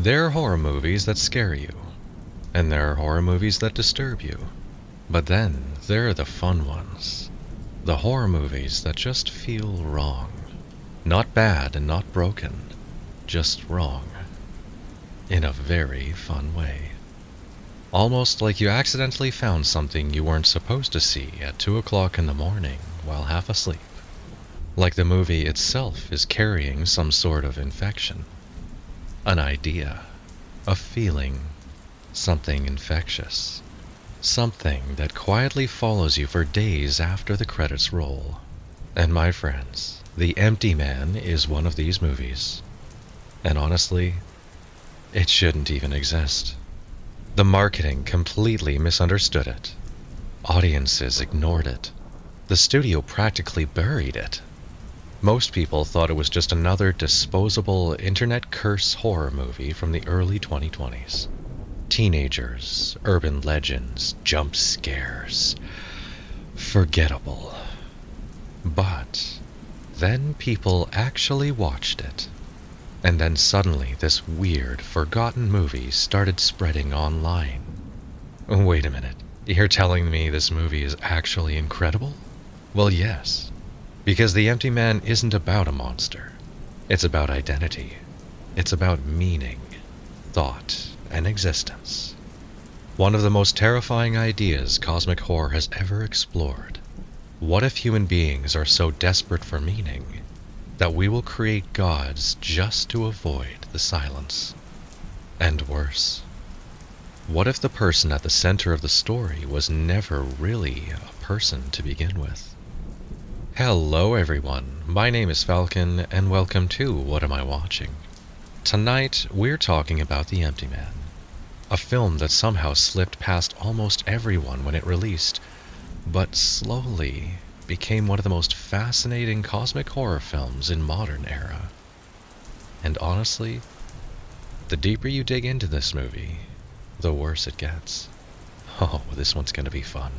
There are horror movies that scare you, and there are horror movies that disturb you. But then there are the fun ones. The horror movies that just feel wrong. Not bad and not broken, just wrong. In a very fun way. Almost like you accidentally found something you weren't supposed to see at 2 o'clock in the morning while half asleep. Like the movie itself is carrying some sort of infection. An idea, a feeling, something infectious. Something that quietly follows you for days after the credits roll. And my friends, The Empty Man is one of these movies. And honestly, it shouldn't even exist. The marketing completely misunderstood it. Audiences ignored it. The studio practically buried it. Most people thought it was just another disposable internet curse horror movie from the early 2020s. Teenagers, urban legends, jump scares. Forgettable. But then people actually watched it. And then suddenly this weird, forgotten movie started spreading online. Wait a minute, you're telling me this movie is actually incredible? Well, yes. Because The Empty Man isn't about a monster. It's about identity. It's about meaning, thought, and existence. One of the most terrifying ideas cosmic horror has ever explored. What if human beings are so desperate for meaning that we will create gods just to avoid the silence? And worse, what if the person at the center of the story was never really a person to begin with? Hello everyone, my name is Falcon, and welcome to What Am I Watching? Tonight, we're talking about The Empty Man, a film that somehow slipped past almost everyone when it released, but slowly became one of the most fascinating cosmic horror films in modern era. And honestly, the deeper you dig into this movie, the worse it gets. Oh, this one's gonna be fun.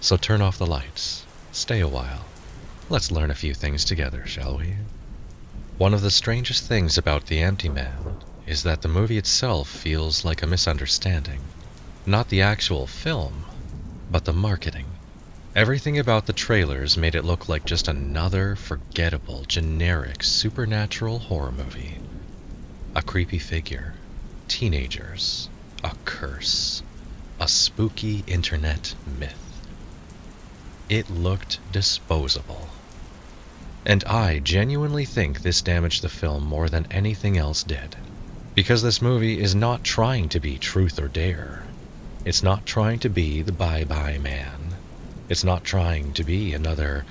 So turn off the lights, stay a while. Let's learn a few things together, shall we? One of the strangest things about The Empty Man is that the movie itself feels like a misunderstanding. Not the actual film, but the marketing. Everything about the trailers made it look like just another forgettable, generic, supernatural horror movie. A creepy figure, teenagers, a curse, a spooky internet myth. It looked disposable. And I genuinely think this damaged the film more than anything else did. Because this movie is not trying to be truth or dare. It's not trying to be the Bye-Bye Man. It's not trying to be another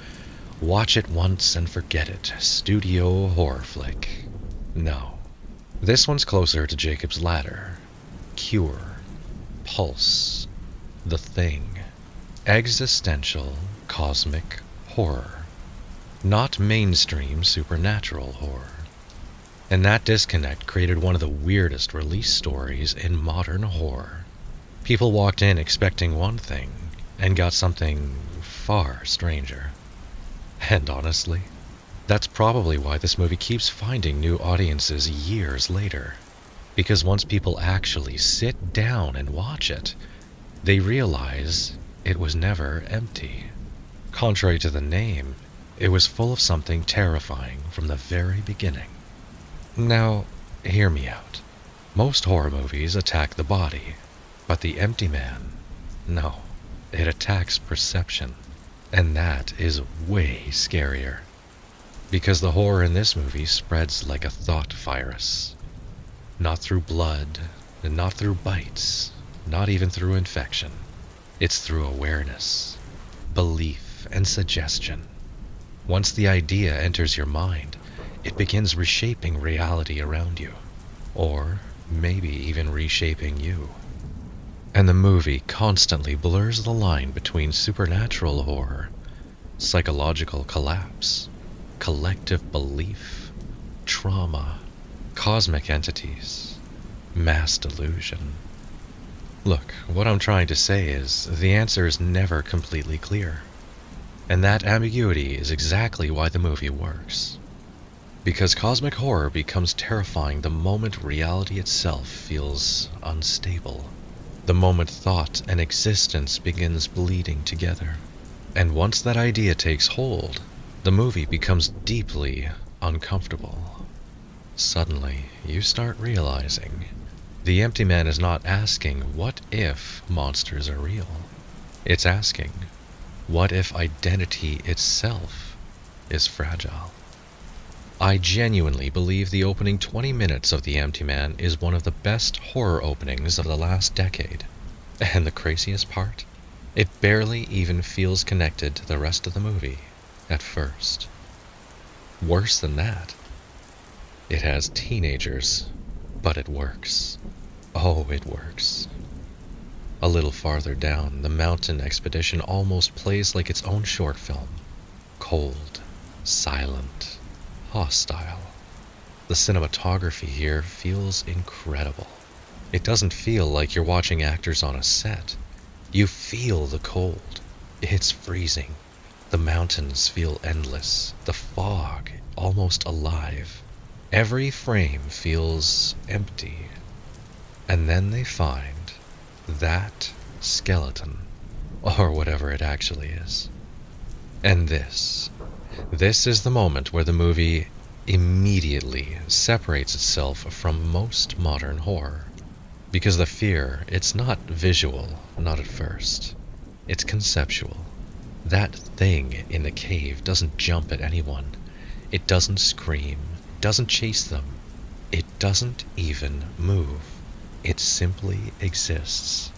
watch it once and forget it studio horror flick. No. This one's closer to Jacob's Ladder, Cure, Pulse, The Thing, existential cosmic horror. Not mainstream supernatural horror. And that disconnect created one of the weirdest release stories in modern horror. People walked in expecting one thing, and got something far stranger. And honestly, that's probably why this movie keeps finding new audiences years later. Because once people actually sit down and watch it, they realize it was never empty. Contrary to the name, it was full of something terrifying from the very beginning. Now, hear me out. Most horror movies attack the body, but The Empty Man, no. It attacks perception, and that is way scarier. Because the horror in this movie spreads like a thought virus. Not through blood, and not through bites, not even through infection. It's through awareness, belief, and suggestion. Once the idea enters your mind, it begins reshaping reality around you, or maybe even reshaping you. And the movie constantly blurs the line between supernatural horror, psychological collapse, collective belief, trauma, cosmic entities, mass delusion. Look, what I'm trying to say is the answer is never completely clear. And that ambiguity is exactly why the movie works. Because cosmic horror becomes terrifying the moment reality itself feels unstable. The moment thought and existence begins bleeding together. And once that idea takes hold, the movie becomes deeply uncomfortable. Suddenly, you start realizing the empty man is not asking, what if monsters are real? It's asking, what if identity itself is fragile? I genuinely believe the opening 20 minutes of The Empty Man is one of the best horror openings of the last decade. And the craziest part? It barely even feels connected to the rest of the movie at first. Worse than that, it has teenagers, but it works. Oh, it works. A little farther down, the mountain expedition almost plays like its own short film. Cold, silent, hostile. The cinematography here feels incredible. It doesn't feel like you're watching actors on a set. You feel the cold. It's freezing. The mountains feel endless. The fog almost alive. Every frame feels empty. And then they find that skeleton, or whatever it actually is. And this is the moment where the movie immediately separates itself from most modern horror. Because the fear, it's not visual, not at first. It's conceptual. That thing in the cave doesn't jump at anyone. It doesn't scream, doesn't chase them. It doesn't even move. It simply exists.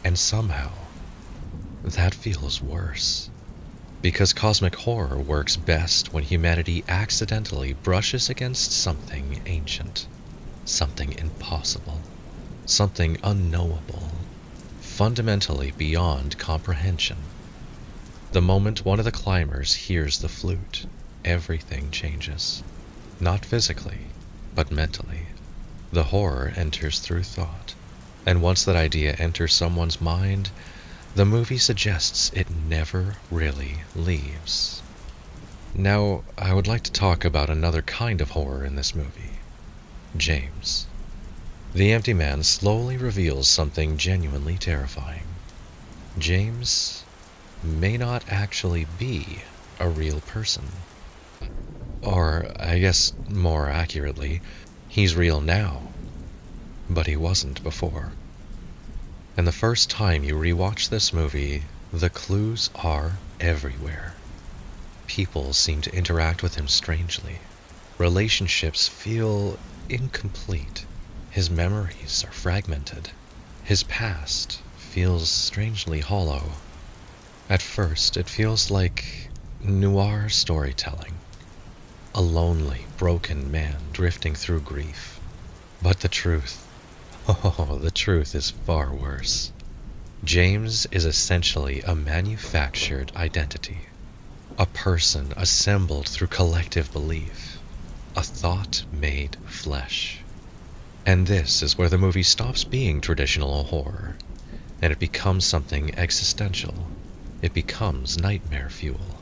And somehow, that feels worse. Because cosmic horror works best when humanity accidentally brushes against something ancient, something impossible, something unknowable, fundamentally beyond comprehension. The moment one of the climbers hears the flute, everything changes. Not physically, but mentally. The horror enters through thought, and once that idea enters someone's mind, the movie suggests it never really leaves. Now, I would like to talk about another kind of horror in this movie. James. The Empty Man slowly reveals something genuinely terrifying. James may not actually be a real person. Or, I guess more accurately, he's real now, but he wasn't before. And the first time you rewatch this movie, the clues are everywhere. People seem to interact with him strangely. Relationships feel incomplete. His memories are fragmented. His past feels strangely hollow. At first, it feels like noir storytelling. A lonely, broken man drifting through grief. But the truth, the truth is far worse. James is essentially a manufactured identity. A person assembled through collective belief. A thought made flesh. And this is where the movie stops being traditional horror, and it becomes something existential. It becomes nightmare fuel.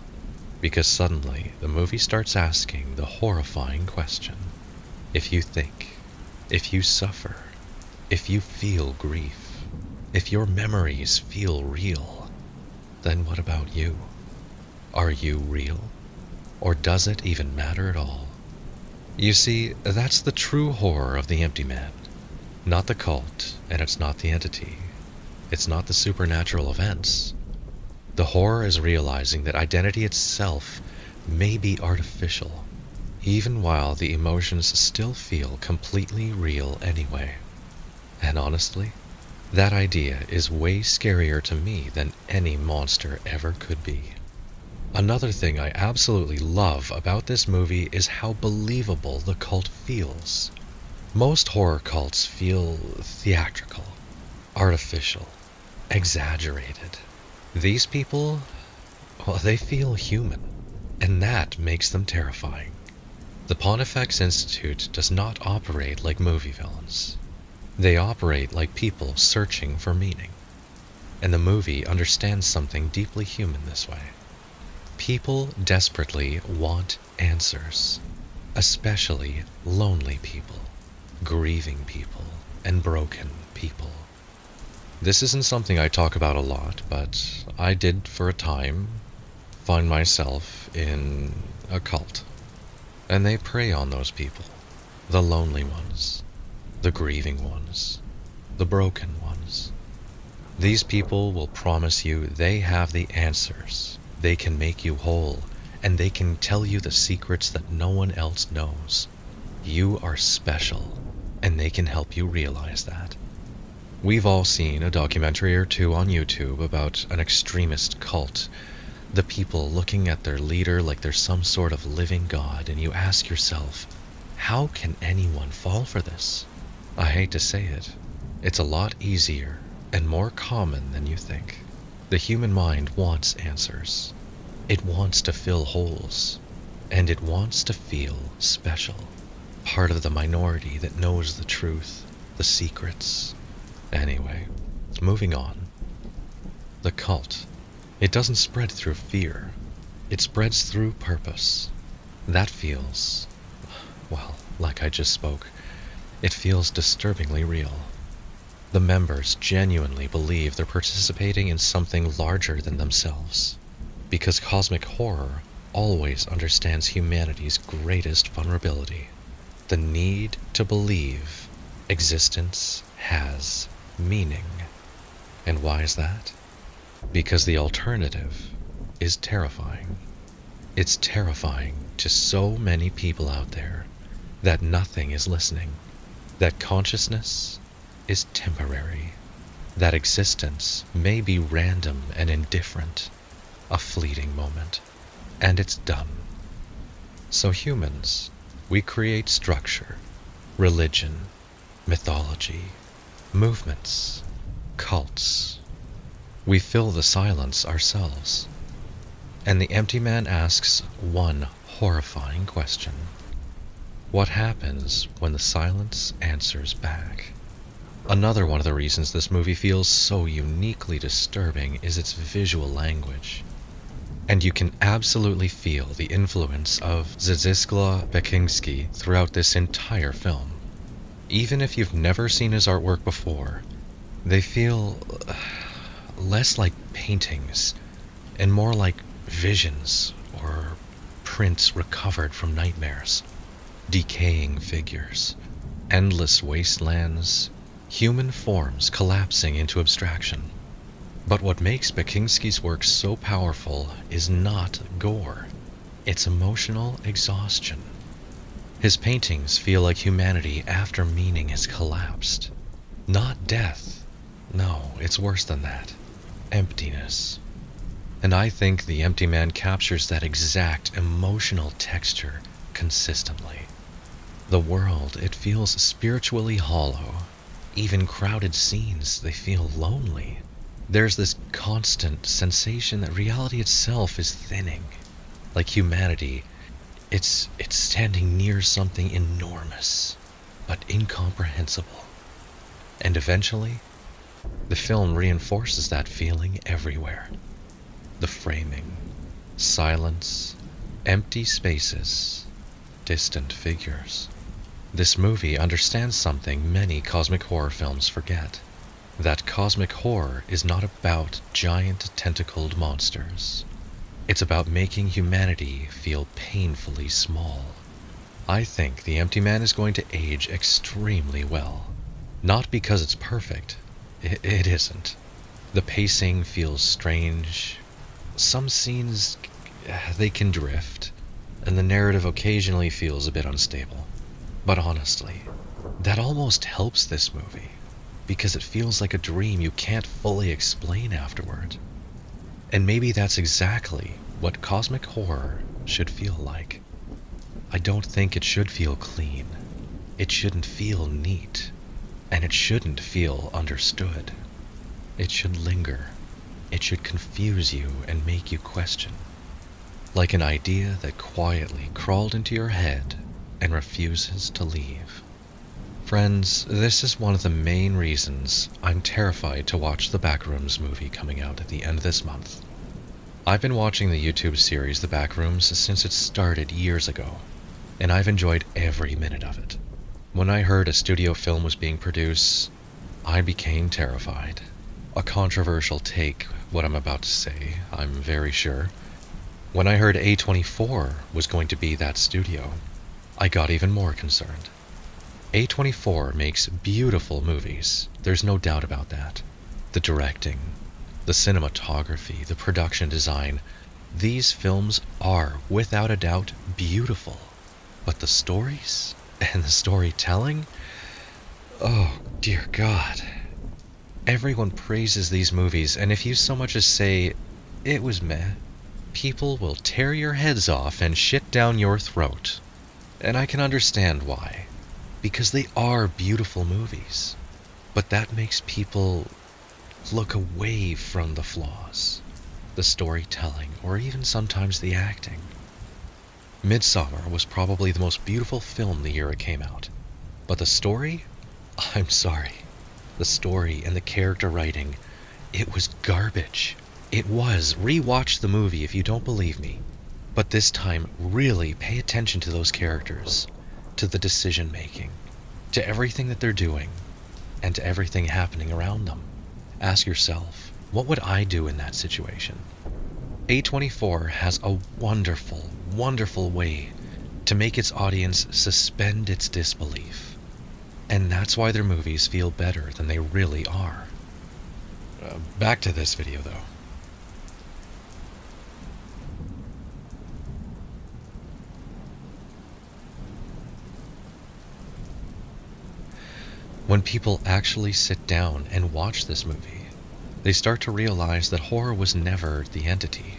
Because suddenly, the movie starts asking the horrifying question. If you think, if you suffer, if you feel grief, if your memories feel real, then what about you? Are you real? Or does it even matter at all? You see, that's the true horror of The Empty Man. Not the cult, and it's not the entity. It's not the supernatural events. The horror is realizing that identity itself may be artificial, even while the emotions still feel completely real anyway. And honestly, that idea is way scarier to me than any monster ever could be. Another thing I absolutely love about this movie is how believable the cult feels. Most horror cults feel theatrical, artificial, exaggerated. These people, well, they feel human, and that makes them terrifying. The Pontifex Institute does not operate like movie villains. They operate like people searching for meaning. And the movie understands something deeply human this way. People desperately want answers. especially lonely people, grieving people, and broken people. This isn't something I talk about a lot, but I did for a time find myself in a cult. And they prey on those people, the lonely ones, the grieving ones, the broken ones. These people will promise you they have the answers, they can make you whole, and they can tell you the secrets that no one else knows. You are special, and they can help you realize that. We've all seen a documentary or two on YouTube about an extremist cult, the people looking at their leader like they're some sort of living god, and you ask yourself, how can anyone fall for this? I hate to say it, it's a lot easier and more common than you think. The human mind wants answers. It wants to fill holes, and it wants to feel special, part of the minority that knows the truth, the secrets. Anyway, moving on. The cult. It doesn't spread through fear. It spreads through purpose. That feels, well, like I just spoke, it feels disturbingly real. The members genuinely believe they're participating in something larger than themselves, because cosmic horror always understands humanity's greatest vulnerability, the need to believe existence has meaning. And why is that? Because the alternative is terrifying. It's terrifying to so many people out there that nothing is listening, that consciousness is temporary, that existence may be random and indifferent, a fleeting moment, and it's done. So humans, we create structure, religion, mythology, movements, cults. We fill the silence ourselves. And the empty man asks one horrifying question. What happens when the silence answers back? Another one of the reasons this movie feels so uniquely disturbing is its visual language. And you can absolutely feel the influence of Zdzisław Beksiński throughout this entire film. Even if you've never seen his artwork before, they feel less like paintings and more like visions or prints recovered from nightmares, decaying figures, endless wastelands, human forms collapsing into abstraction. But what makes Beksiński's work so powerful is not gore, it's emotional exhaustion. His paintings feel like humanity after meaning has collapsed. Not death. No, it's worse than that. Emptiness. And I think The Empty Man captures that exact emotional texture consistently. The world, it feels spiritually hollow. Even crowded scenes, they feel lonely. There's this constant sensation that reality itself is thinning. Like humanity, it's standing near something enormous, but incomprehensible. And eventually, the film reinforces that feeling everywhere. The framing, silence, empty spaces, distant figures. This movie understands something many cosmic horror films forget. That cosmic horror is not about giant tentacled monsters. It's about making humanity feel painfully small. I think The Empty Man is going to age extremely well. Not because it's perfect. It isn't. The pacing feels strange. Some scenes, they can drift, and the narrative occasionally feels a bit unstable. But honestly, that almost helps this movie, because it feels like a dream you can't fully explain afterward. And maybe that's exactly what cosmic horror should feel like. I don't think it should feel clean. It shouldn't feel neat. And it shouldn't feel understood. It should linger. It should confuse you and make you question. Like an idea that quietly crawled into your head and refuses to leave. Friends, this is one of the main reasons I'm terrified to watch the Backrooms movie coming out at the end of this month. I've been watching the YouTube series The Backrooms since it started years ago. and I've enjoyed every minute of it. When I heard a studio film was being produced, I became terrified. A controversial take, what I'm about to say, I'm very sure. When I heard A24 was going to be that studio, I got even more concerned. A24 makes beautiful movies, there's no doubt about that. The directing, the cinematography, the production design, these films are, without a doubt, beautiful. But the stories and the storytelling? Oh, dear God. Everyone praises these movies, and if you so much as say, it was meh, people will tear your heads off and shit down your throat. And I can understand why. Because they are beautiful movies. But that makes people look away from the flaws, the storytelling, or even sometimes the acting. Midsommar was probably the most beautiful film the year it came out. But the story? I'm sorry. The story and the character writing, it was garbage. It was. Rewatch the movie if you don't believe me. But this time, really pay attention to those characters, to the decision making, to everything that they're doing, and to everything happening around them. Ask yourself, what would I do in that situation? A24 has a wonderful, wonderful way to make its audience suspend its disbelief. And that's why their movies feel better than they really are. Back to this video though. When people actually sit down and watch this movie, they start to realize that horror was never the entity.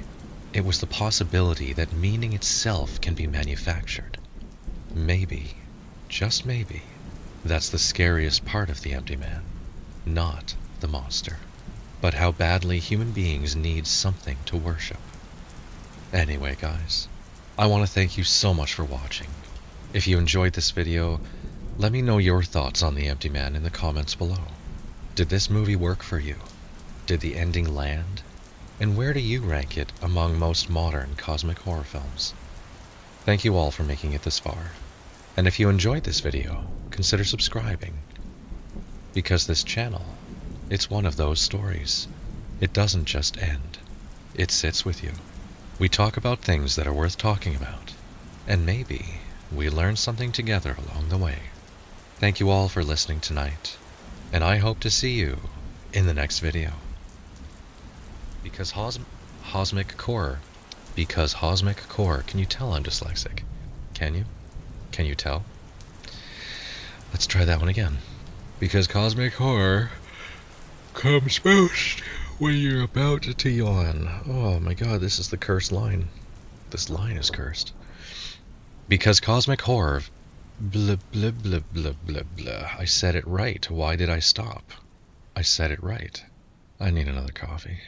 It was the possibility that meaning itself can be manufactured. Maybe, just maybe, that's the scariest part of the Empty Man. Not the monster, but how badly human beings need something to worship. Anyway, guys, I want to thank you so much for watching. If you enjoyed this video, let me know your thoughts on The Empty Man in the comments below. Did this movie work for you? Did the ending land? And where do you rank it among most modern cosmic horror films? Thank you all for making it this far. And if you enjoyed this video, consider subscribing. Because this channel, it's one of those stories. It doesn't just end. It sits with you. We talk about things that are worth talking about. And maybe we learn something together along the way. Thank you all for listening tonight, and I hope to see you in the next video. Because Cosmic Core, can you tell I'm dyslexic? Can you? Can you tell? Let's try that one again. Because cosmic horror comes first when you're about to yawn. Oh my god, this is the cursed line. This line is cursed. Because cosmic horror... Blah, blah, blah, blah, blah, blah. I said it right. Why did I stop? I said it right. I need another coffee.